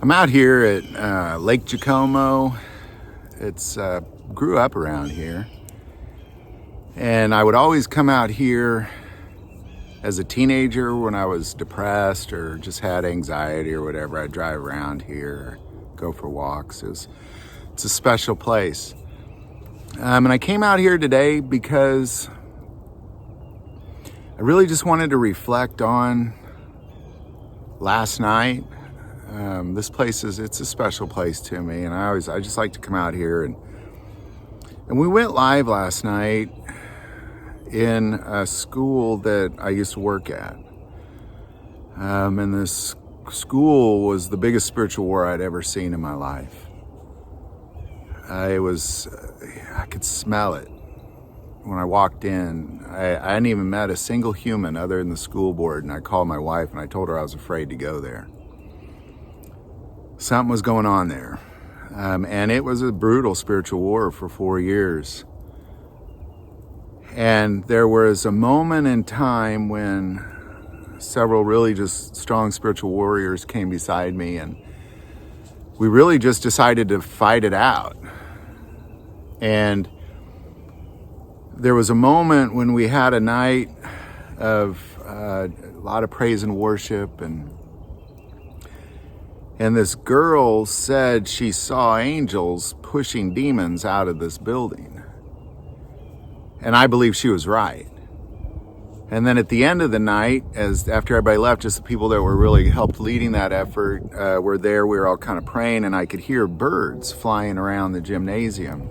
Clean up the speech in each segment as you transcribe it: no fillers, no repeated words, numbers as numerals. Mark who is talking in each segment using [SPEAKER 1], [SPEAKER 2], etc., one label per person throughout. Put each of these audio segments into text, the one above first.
[SPEAKER 1] I'm out here at Lake Jacomo. It's grew up around here, and I would always come out here as a teenager when I was depressed or just had anxiety or whatever. I'd drive around here, go for walks. It's a special place. And I came out here today because I really just wanted to reflect on last night. This place it's a special place to me, and I just like to come out here and we went live last night in a school that I used to work at. And this school was the biggest spiritual war I'd ever seen in my life. I could smell it when I walked in. I hadn't even met a single human other than the school board, and I called my wife and I told her I was afraid to go there. Something was going on there. And it was a brutal spiritual war for 4 years. And there was a moment in time when several really just strong spiritual warriors came beside me, and we really just decided to fight it out. And there was a moment when we had a night of a lot of praise and worship, and this girl said she saw angels pushing demons out of this building. And I believe she was right. And then at the end of the night, after everybody left, just the people that were really helped leading that effort were there. We were all kind of praying, and I could hear birds flying around the gymnasium.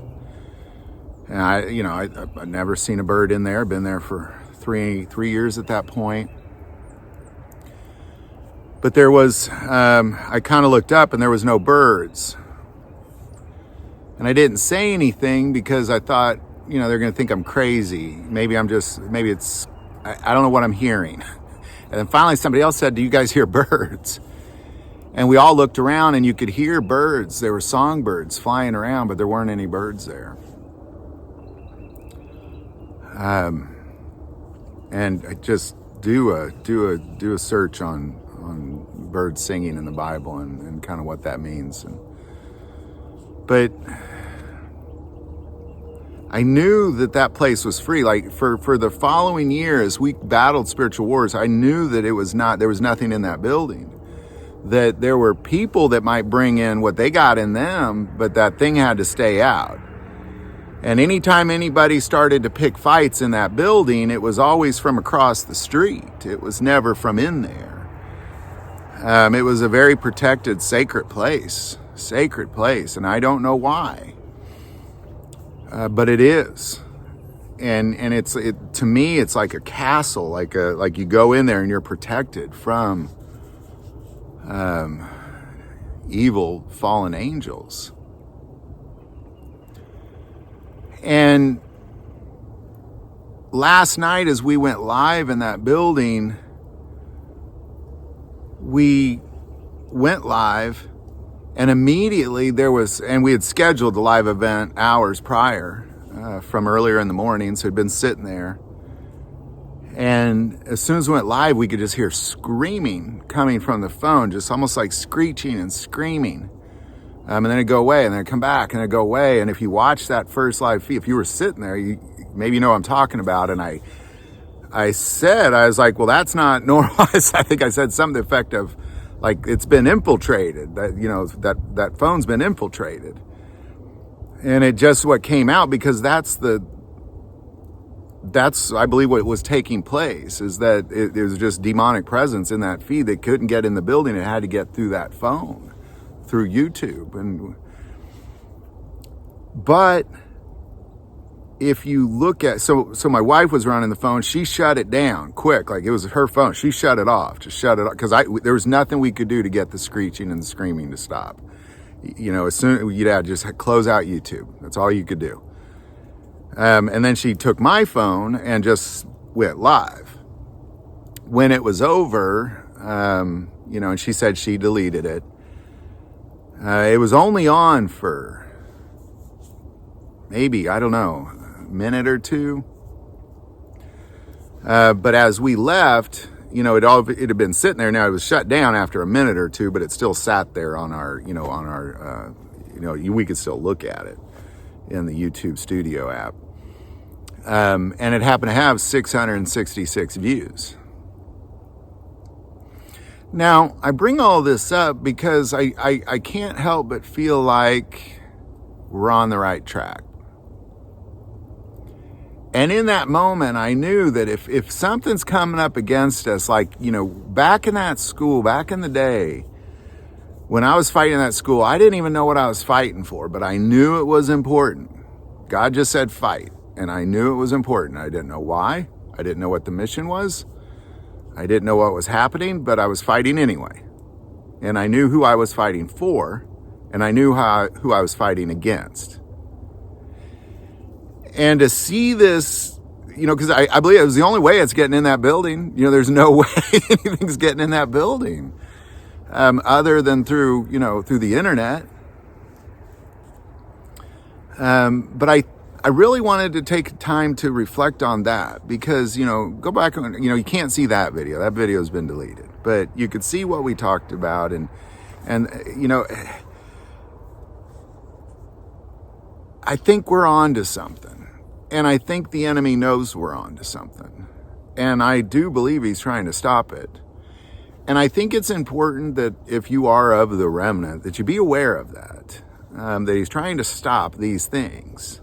[SPEAKER 1] And I'd never seen a bird in there. Been there for three years at that point. But there was, I kind of looked up and there was no birds. And I didn't say anything because I thought, they're going to think I'm crazy. Maybe I don't know what I'm hearing. And then finally somebody else said, "Do you guys hear birds?" And we all looked around and you could hear birds. There were songbirds flying around, but there weren't any birds there. And I just do a search on birds singing in the Bible and kind of what that means. But I knew that place was free. Like for the following years, we battled spiritual wars. I knew that there was nothing in that building. That there were people that might bring in what they got in them, but that thing had to stay out. And anytime anybody started to pick fights in that building, it was always from across the street. It was never from in there. It was a very protected, sacred place, and I don't know why, but it is, and to me, it's like a castle, like you go in there and you're protected from evil, fallen angels. And last night, as we went live in that building, we went live, and immediately and we had scheduled the live event hours prior from earlier in the morning, so we'd been sitting there. And as soon as we went live, we could just hear screaming coming from the phone, just almost like screeching and screaming. And then it'd go away, and then it'd come back, and it'd go away. And if you watch that first live feed, if you were sitting there, maybe you know what I'm talking about. And I was like, well, that's not normal. I think I said something to the effect of, like, it's been infiltrated, that phone's been infiltrated. And it just what came out, because that's I believe what was taking place, is that it was just demonic presence in that feed that couldn't get in the building. It had to get through that phone, through YouTube. But if you look at, so my wife was running the phone. She shut it down quick, like it was her phone. She shut it off, because there was nothing we could do to get the screeching and the screaming to stop. As soon you'd have to just close out YouTube. That's all you could do. And then she took my phone and just went live. When it was over, and she said she deleted it. It was only on for maybe, I don't know, minute or two. But as we left, it had been sitting there. Now it was shut down after a minute or two, but it still sat there on our, we could still look at it in the YouTube Studio app. And it happened to have 666 views. Now, I bring all this up because I can't help but feel like we're on the right track. And in that moment, I knew that if something's coming up against us, like, back in that school, back in the day, when I was fighting that school, I didn't even know what I was fighting for, but I knew it was important. God just said fight, and I knew it was important. I didn't know why. I didn't know what the mission was. I didn't know what was happening, but I was fighting anyway. And I knew who I was fighting for, and I knew who I was fighting against. And to see this, because I believe it was the only way it's getting in that building. There's no way anything's getting in that building other than through the internet. But I really wanted to take time to reflect on that because, go back and, you can't see that video. That video has been deleted. But you could see what we talked about and I think we're on to something. And I think the enemy knows we're on to something. And I do believe he's trying to stop it. And I think it's important that if you are of the remnant, that you be aware of that. That he's trying to stop these things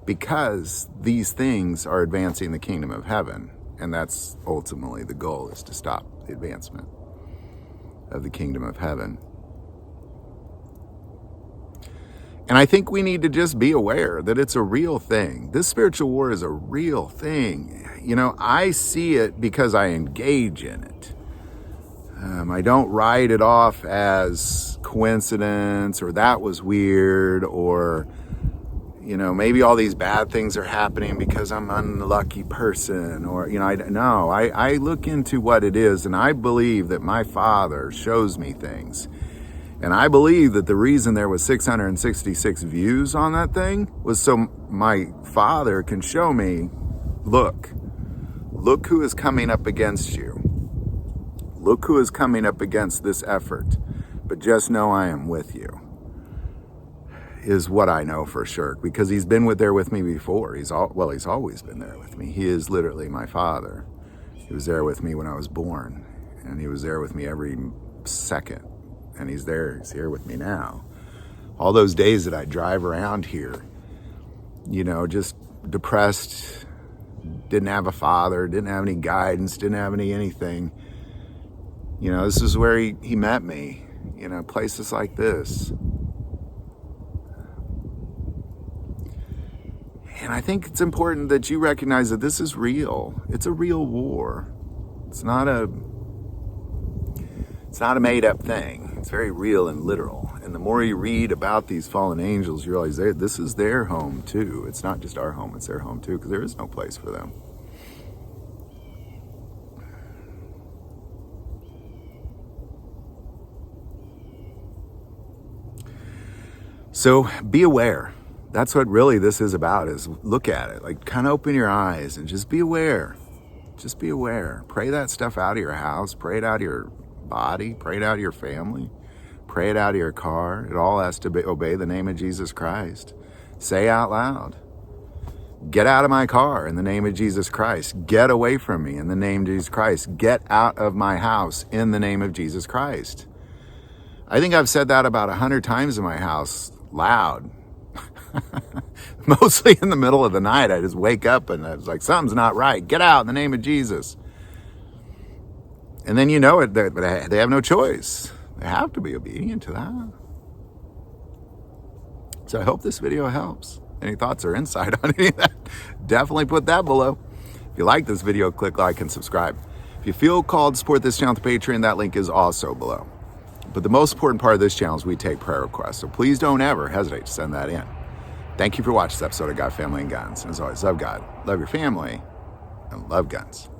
[SPEAKER 1] because these things are advancing the kingdom of heaven. And that's ultimately the goal, is to stop the advancement of the kingdom of heaven. And I think we need to just be aware that it's a real thing. This spiritual war is a real thing. I see it because I engage in it. I don't write it off as coincidence or that was weird or, maybe all these bad things are happening because I'm an unlucky person or, I look into what it is, and I believe that my Father shows me things. And I believe that the reason there was 666 views on that thing was so my Father can show me, look who is coming up against you. Look who is coming up against this effort. But just know I am with you, is what I know for sure. Because he's been there with me before. He's always been there with me. He is literally my Father. He was there with me when I was born. And he was there with me every second. And he's here with me now. All those days that I drive around here, just depressed, didn't have a father, didn't have any guidance, didn't have anything. This is where he met me, places like this. And I think it's important that you recognize that this is real. It's a real war. It's not a made-up thing. It's very real and literal. And the more you read about these fallen angels, you realize this is their home too. It's not just our home, it's their home too, because there is no place for them. So be aware. That's what really this is about, is look at it. Like, kind of open your eyes and just be aware. Just be aware. Pray that stuff out of your house. Pray it out of your body. Pray it out of your family. Pray it out of your car. It all has to obey the name of Jesus Christ. Say out loud, get out of my car in the name of Jesus Christ. Get away from me in the name of Jesus Christ. Get out of my house in the name of Jesus Christ. I think I've said that about 100 times in my house, loud. Mostly in the middle of the night. I just wake up and I was like, something's not right. Get out in the name of Jesus. And then but they have no choice. They have to be obedient to that. So I hope this video helps. Any thoughts or insight on any of that? Definitely put that below. If you like this video, click like and subscribe. If you feel called to support this channel through Patreon, that link is also below. But the most important part of this channel is we take prayer requests. So please don't ever hesitate to send that in. Thank you for watching this episode of God, Family, and Guns. And as always, love God, love your family, and love guns.